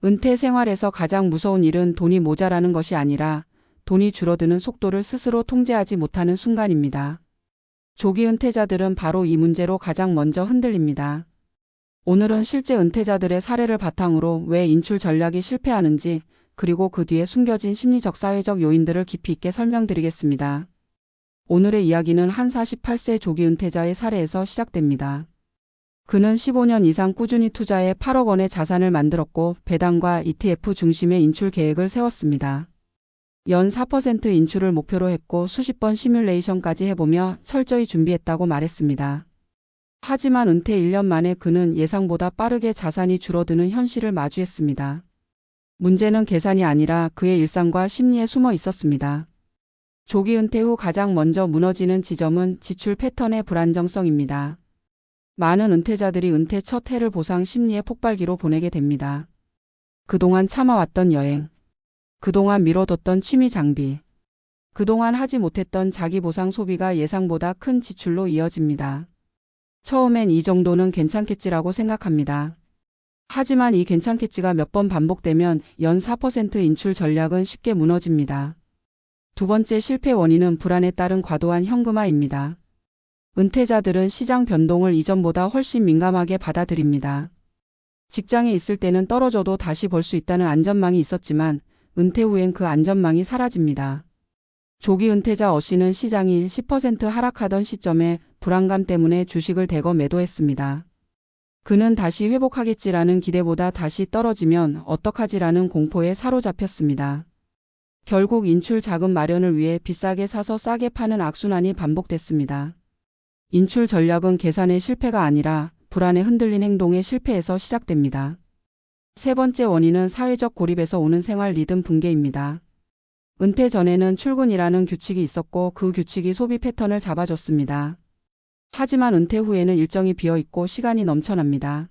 은퇴 생활에서 가장 무서운 일은 돈이 모자라는 것이 아니라 돈이 줄어드는 속도를 스스로 통제하지 못하는 순간입니다. 조기 은퇴자들은 바로 이 문제로 가장 먼저 흔들립니다. 오늘은 실제 은퇴자들의 사례를 바탕으로 왜 인출 전략이 실패하는지, 그리고 그 뒤에 숨겨진 심리적 사회적 요인들을 깊이 있게 설명드리겠습니다. 오늘의 이야기는 한 48세 조기 은퇴자의 사례에서 시작됩니다. 그는 15년 이상 꾸준히 투자해 8억 원의 자산을 만들었고 배당과 ETF 중심의 인출 계획을 세웠습니다. 연 4% 인출을 목표로 했고 수십 번 시뮬레이션까지 해보며 철저히 준비했다고 말했습니다. 하지만 은퇴 1년 만에 그는 예상보다 빠르게 자산이 줄어드는 현실을 마주했습니다. 문제는 계산이 아니라 그의 일상과 심리에 숨어 있었습니다. 조기 은퇴 후 가장 먼저 무너지는 지점은 지출 패턴의 불안정성입니다. 많은 은퇴자들이 은퇴 첫 해를 보상 심리의 폭발기로 보내게 됩니다. 그동안 참아왔던 여행, 그동안 미뤄뒀던 취미 장비, 그동안 하지 못했던 자기 보상 소비가 예상보다 큰 지출로 이어집니다. 처음엔 이 정도는 괜찮겠지라고 생각합니다. 하지만 이 괜찮겠지가 몇 번 반복되면 연 4% 인출 전략은 쉽게 무너집니다. 두 번째 실패 원인은 불안에 따른 과도한 현금화입니다. 은퇴자들은 시장 변동을 이전보다 훨씬 민감하게 받아들입니다. 직장에 있을 때는 떨어져도 다시 벌 수 있다는 안전망이 있었지만 은퇴 후엔 그 안전망이 사라집니다. 조기 은퇴자 어씨는 시장이 10% 하락하던 시점에 불안감 때문에 주식을 대거 매도했습니다. 그는 다시 회복하겠지라는 기대보다 다시 떨어지면 어떡하지라는 공포에 사로잡혔습니다. 결국 인출 자금 마련을 위해 비싸게 사서 싸게 파는 악순환이 반복됐습니다. 인출 전략은 계산의 실패가 아니라 불안에 흔들린 행동의 실패에서 시작됩니다. 세 번째 원인은 사회적 고립에서 오는 생활 리듬 붕괴입니다. 은퇴 전에는 출근이라는 규칙이 있었고 그 규칙이 소비 패턴을 잡아줬습니다. 하지만 은퇴 후에는 일정이 비어있고 시간이 넘쳐납니다.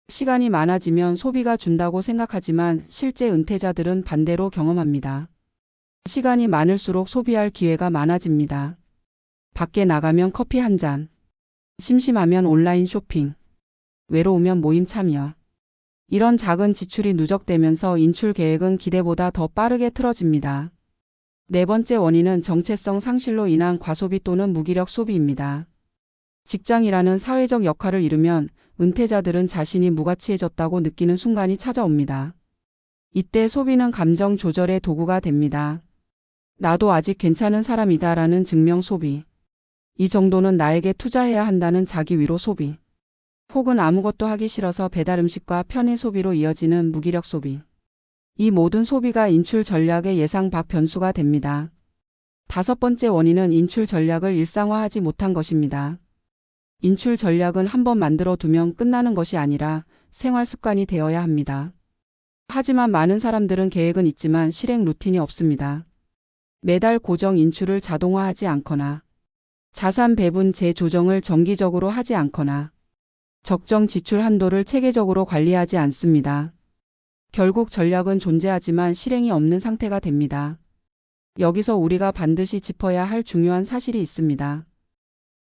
시간이 많아지면 소비가 준다고 생각하지만 실제 은퇴자들은 반대로 경험합니다. 시간이 많을수록 소비할 기회가 많아집니다. 밖에 나가면 커피 한 잔, 심심하면 온라인 쇼핑, 외로우면 모임 참여. 이런 작은 지출이 누적되면서 인출 계획은 기대보다 더 빠르게 틀어집니다. 네 번째 원인은 정체성 상실로 인한 과소비 또는 무기력 소비입니다. 직장이라는 사회적 역할을 잃으면 은퇴자들은 자신이 무가치해졌다고 느끼는 순간이 찾아옵니다. 이때 소비는 감정 조절의 도구가 됩니다. 나도 아직 괜찮은 사람이다라는 증명 소비. 이 정도는 나에게 투자해야 한다는 자기 위로 소비. 혹은 아무것도 하기 싫어서 배달 음식과 편의 소비로 이어지는 무기력 소비. 이 모든 소비가 인출 전략의 예상 밖 변수가 됩니다. 다섯 번째 원인은 인출 전략을 일상화하지 못한 것입니다. 인출 전략은 한번 만들어 두면 끝나는 것이 아니라 생활 습관이 되어야 합니다. 하지만 많은 사람들은 계획은 있지만 실행 루틴이 없습니다. 매달 고정 인출을 자동화하지 않거나 자산 배분 재조정을 정기적으로 하지 않거나 적정 지출 한도를 체계적으로 관리하지 않습니다. 결국 전략은 존재하지만 실행이 없는 상태가 됩니다. 여기서 우리가 반드시 짚어야 할 중요한 사실이 있습니다.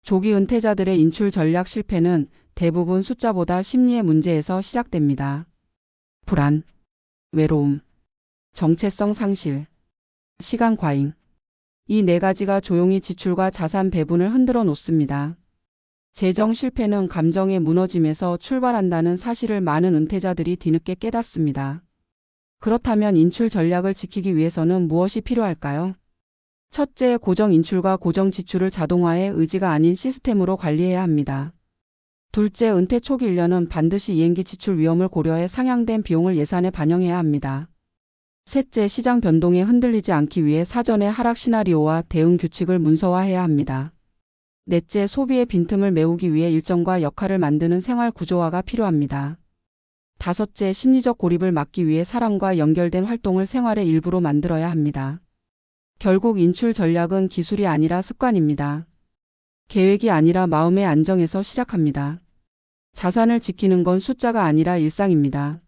조기 은퇴자들의 인출 전략 실패는 대부분 숫자보다 심리의 문제에서 시작됩니다. 불안, 외로움, 정체성 상실, 시간 과잉. 이 네 가지가 조용히 지출과 자산 배분을 흔들어 놓습니다. 재정 실패는 감정의 무너짐에서 출발한다는 사실을 많은 은퇴자들이 뒤늦게 깨닫습니다. 그렇다면 인출 전략을 지키기 위해서는 무엇이 필요할까요? 첫째, 고정 인출과 고정 지출을 자동화해 의지가 아닌 시스템으로 관리해야 합니다. 둘째, 은퇴 초기 1년은 반드시 이행기 지출 위험을 고려해 상향된 비용을 예산에 반영해야 합니다. 셋째, 시장 변동에 흔들리지 않기 위해 사전에 하락 시나리오와 대응 규칙을 문서화해야 합니다. 넷째, 소비의 빈틈을 메우기 위해 일정과 역할을 만드는 생활 구조화가 필요합니다. 다섯째, 심리적 고립을 막기 위해 사람과 연결된 활동을 생활의 일부로 만들어야 합니다. 결국 인출 전략은 기술이 아니라 습관입니다. 계획이 아니라 마음의 안정에서 시작합니다. 자산을 지키는 건 숫자가 아니라 일상입니다.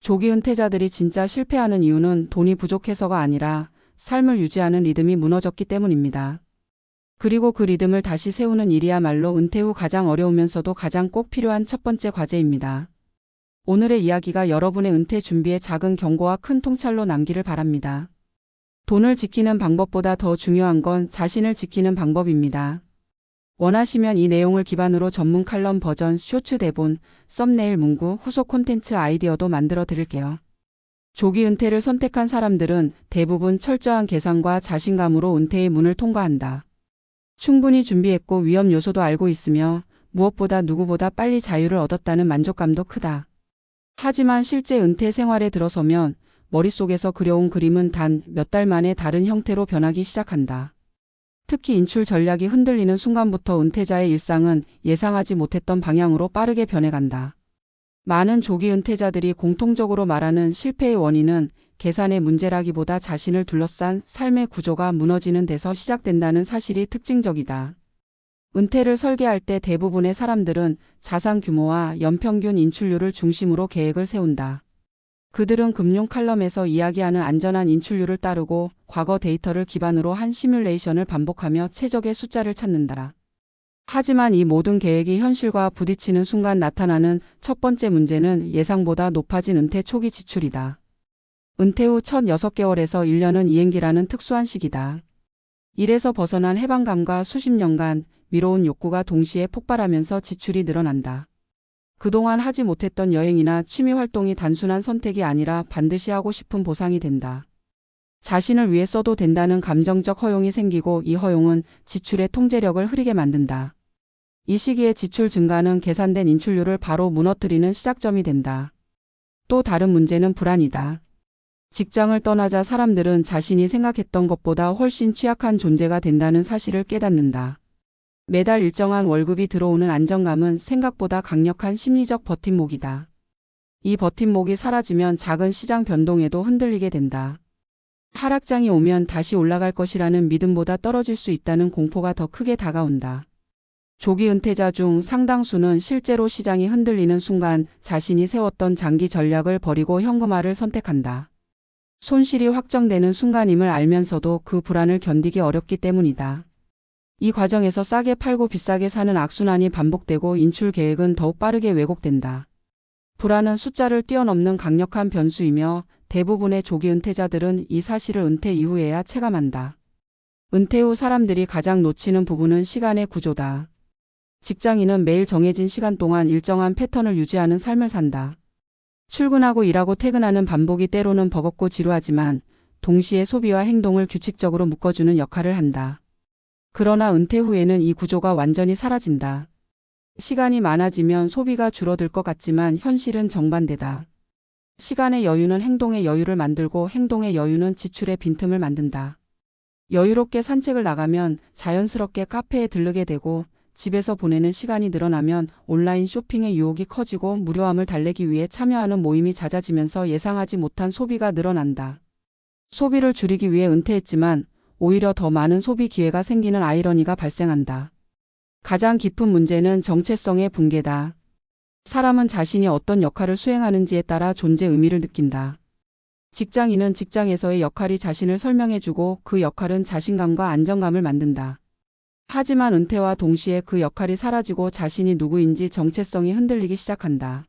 조기 은퇴자들이 진짜 실패하는 이유는 돈이 부족해서가 아니라 삶을 유지하는 리듬이 무너졌기 때문입니다. 그리고 그 리듬을 다시 세우는 일이야말로 은퇴 후 가장 어려우면서도 가장 꼭 필요한 첫 번째 과제입니다. 오늘의 이야기가 여러분의 은퇴 준비에 작은 경고와 큰 통찰로 남기를 바랍니다. 돈을 지키는 방법보다 더 중요한 건 자신을 지키는 방법입니다. 원하시면 이 내용을 기반으로 전문 칼럼 버전, 쇼츠 대본, 썸네일 문구, 후속 콘텐츠 아이디어도 만들어 드릴게요. 조기 은퇴를 선택한 사람들은 대부분 철저한 계산과 자신감으로 은퇴의 문을 통과한다. 충분히 준비했고 위험 요소도 알고 있으며 무엇보다 누구보다 빨리 자유를 얻었다는 만족감도 크다. 하지만 실제 은퇴 생활에 들어서면 머릿속에서 그려온 그림은 단 몇 달 만에 다른 형태로 변하기 시작한다. 특히 인출 전략이 흔들리는 순간부터 은퇴자의 일상은 예상하지 못했던 방향으로 빠르게 변해간다. 많은 조기 은퇴자들이 공통적으로 말하는 실패의 원인은 계산의 문제라기보다 자신을 둘러싼 삶의 구조가 무너지는 데서 시작된다는 사실이 특징적이다. 은퇴를 설계할 때 대부분의 사람들은 자산 규모와 연평균 인출률을 중심으로 계획을 세운다. 그들은 금융 칼럼에서 이야기하는 안전한 인출률을 따르고 과거 데이터를 기반으로 한 시뮬레이션을 반복하며 최적의 숫자를 찾는다. 하지만 이 모든 계획이 현실과 부딪히는 순간 나타나는 첫 번째 문제는 예상보다 높아진 은퇴 초기 지출이다. 은퇴 후 첫 6개월에서 1년은 이행기라는 특수한 시기다. 일에서 벗어난 해방감과 수십 년간 미뤄온 욕구가 동시에 폭발하면서 지출이 늘어난다. 그동안 하지 못했던 여행이나 취미 활동이 단순한 선택이 아니라 반드시 하고 싶은 보상이 된다. 자신을 위해 써도 된다는 감정적 허용이 생기고 이 허용은 지출의 통제력을 흐리게 만든다. 이 시기의 지출 증가는 계산된 인출률을 바로 무너뜨리는 시작점이 된다. 또 다른 문제는 불안이다. 직장을 떠나자 사람들은 자신이 생각했던 것보다 훨씬 취약한 존재가 된다는 사실을 깨닫는다. 매달 일정한 월급이 들어오는 안정감은 생각보다 강력한 심리적 버팀목이다. 이 버팀목이 사라지면 작은 시장 변동에도 흔들리게 된다. 하락장이 오면 다시 올라갈 것이라는 믿음보다 떨어질 수 있다는 공포가 더 크게 다가온다. 조기 은퇴자 중 상당수는 실제로 시장이 흔들리는 순간 자신이 세웠던 장기 전략을 버리고 현금화를 선택한다. 손실이 확정되는 순간임을 알면서도 그 불안을 견디기 어렵기 때문이다. 이 과정에서 싸게 팔고 비싸게 사는 악순환이 반복되고 인출 계획은 더욱 빠르게 왜곡된다. 불안은 숫자를 뛰어넘는 강력한 변수이며 대부분의 조기 은퇴자들은 이 사실을 은퇴 이후에야 체감한다. 은퇴 후 사람들이 가장 놓치는 부분은 시간의 구조다. 직장인은 매일 정해진 시간 동안 일정한 패턴을 유지하는 삶을 산다. 출근하고 일하고 퇴근하는 반복이 때로는 버겁고 지루하지만 동시에 소비와 행동을 규칙적으로 묶어주는 역할을 한다. 그러나 은퇴 후에는 이 구조가 완전히 사라진다. 시간이 많아지면 소비가 줄어들 것 같지만 현실은 정반대다. 시간의 여유는 행동의 여유를 만들고 행동의 여유는 지출의 빈틈을 만든다. 여유롭게 산책을 나가면 자연스럽게 카페에 들르게 되고 집에서 보내는 시간이 늘어나면 온라인 쇼핑의 유혹이 커지고 무료함을 달래기 위해 참여하는 모임이 잦아지면서 예상하지 못한 소비가 늘어난다. 소비를 줄이기 위해 은퇴했지만 오히려 더 많은 소비 기회가 생기는 아이러니가 발생한다. 가장 깊은 문제는 정체성의 붕괴다. 사람은 자신이 어떤 역할을 수행하는지에 따라 존재 의미를 느낀다. 직장인은 직장에서의 역할이 자신을 설명해주고 그 역할은 자신감과 안정감을 만든다. 하지만 은퇴와 동시에 그 역할이 사라지고 자신이 누구인지 정체성이 흔들리기 시작한다.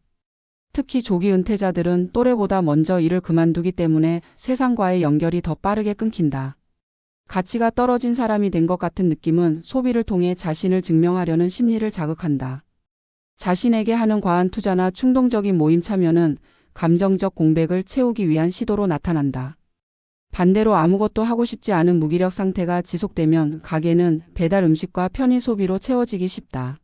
특히 조기 은퇴자들은 또래보다 먼저 일을 그만두기 때문에 세상과의 연결이 더 빠르게 끊긴다. 가치가 떨어진 사람이 된 것 같은 느낌은 소비를 통해 자신을 증명하려는 심리를 자극한다. 자신에게 하는 과한 투자나 충동적인 모임 참여는 감정적 공백을 채우기 위한 시도로 나타난다. 반대로 아무것도 하고 싶지 않은 무기력 상태가 지속되면 가게는 배달 음식과 편의 소비로 채워지기 쉽다.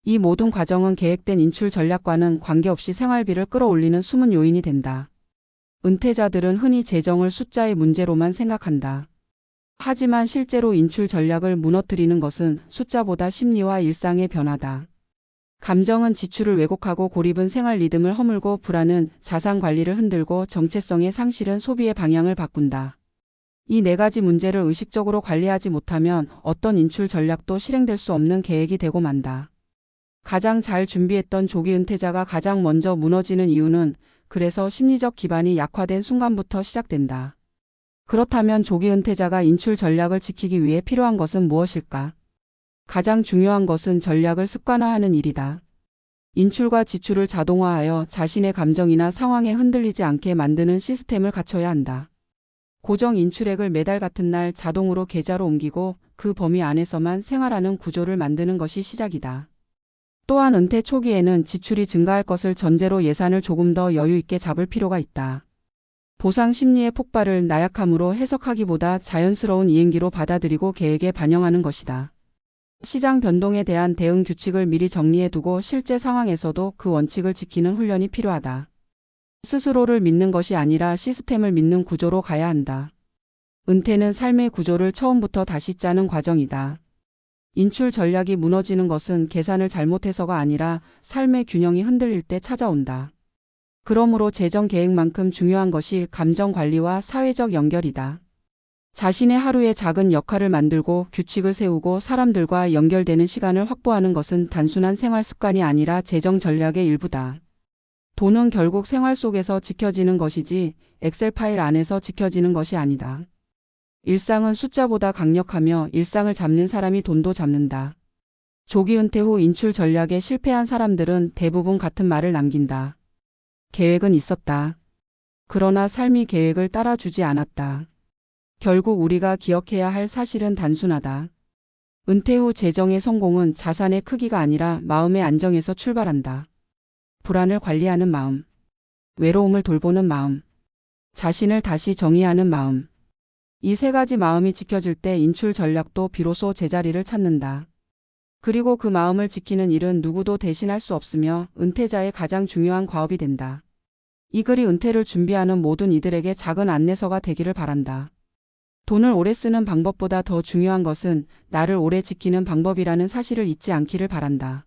이 모든 과정은 계획된 인출 전략과는 관계없이 생활비를 끌어올리는 숨은 요인이 된다. 은퇴자들은 흔히 재정을 숫자의 문제로만 생각한다. 하지만 실제로 인출 전략을 무너뜨리는 것은 숫자보다 심리와 일상의 변화다. 감정은 지출을 왜곡하고 고립은 생활 리듬을 허물고 불안은 자산 관리를 흔들고 정체성의 상실은 소비의 방향을 바꾼다. 이 네 가지 문제를 의식적으로 관리하지 못하면 어떤 인출 전략도 실행될 수 없는 계획이 되고 만다. 가장 잘 준비했던 조기 은퇴자가 가장 먼저 무너지는 이유는 그래서 심리적 기반이 약화된 순간부터 시작된다. 그렇다면 조기 은퇴자가 인출 전략을 지키기 위해 필요한 것은 무엇일까? 가장 중요한 것은 전략을 습관화하는 일이다. 인출과 지출을 자동화하여 자신의 감정이나 상황에 흔들리지 않게 만드는 시스템을 갖춰야 한다. 고정 인출액을 매달 같은 날 자동으로 계좌로 옮기고 그 범위 안에서만 생활하는 구조를 만드는 것이 시작이다. 또한 은퇴 초기에는 지출이 증가할 것을 전제로 예산을 조금 더 여유 있게 잡을 필요가 있다. 보상 심리의 폭발을 나약함으로 해석하기보다 자연스러운 이행기로 받아들이고 계획에 반영하는 것이다. 시장 변동에 대한 대응 규칙을 미리 정리해 두고 실제 상황에서도 그 원칙을 지키는 훈련이 필요하다. 스스로를 믿는 것이 아니라 시스템을 믿는 구조로 가야 한다. 은퇴는 삶의 구조를 처음부터 다시 짜는 과정이다. 인출 전략이 무너지는 것은 계산을 잘못해서가 아니라 삶의 균형이 흔들릴 때 찾아온다. 그러므로 재정 계획만큼 중요한 것이 감정 관리와 사회적 연결이다. 자신의 하루에 작은 역할을 만들고 규칙을 세우고 사람들과 연결되는 시간을 확보하는 것은 단순한 생활 습관이 아니라 재정 전략의 일부다. 돈은 결국 생활 속에서 지켜지는 것이지 엑셀 파일 안에서 지켜지는 것이 아니다. 일상은 숫자보다 강력하며 일상을 잡는 사람이 돈도 잡는다. 조기 은퇴 후 인출 전략에 실패한 사람들은 대부분 같은 말을 남긴다. 계획은 있었다. 그러나 삶이 계획을 따라주지 않았다. 결국 우리가 기억해야 할 사실은 단순하다. 은퇴 후 재정의 성공은 자산의 크기가 아니라 마음의 안정에서 출발한다. 불안을 관리하는 마음, 외로움을 돌보는 마음, 자신을 다시 정의하는 마음. 이 세 가지 마음이 지켜질 때 인출 전략도 비로소 제자리를 찾는다. 그리고 그 마음을 지키는 일은 누구도 대신할 수 없으며 은퇴자의 가장 중요한 과업이 된다. 이 글이 은퇴를 준비하는 모든 이들에게 작은 안내서가 되기를 바란다. 돈을 오래 쓰는 방법보다 더 중요한 것은 나를 오래 지키는 방법이라는 사실을 잊지 않기를 바란다.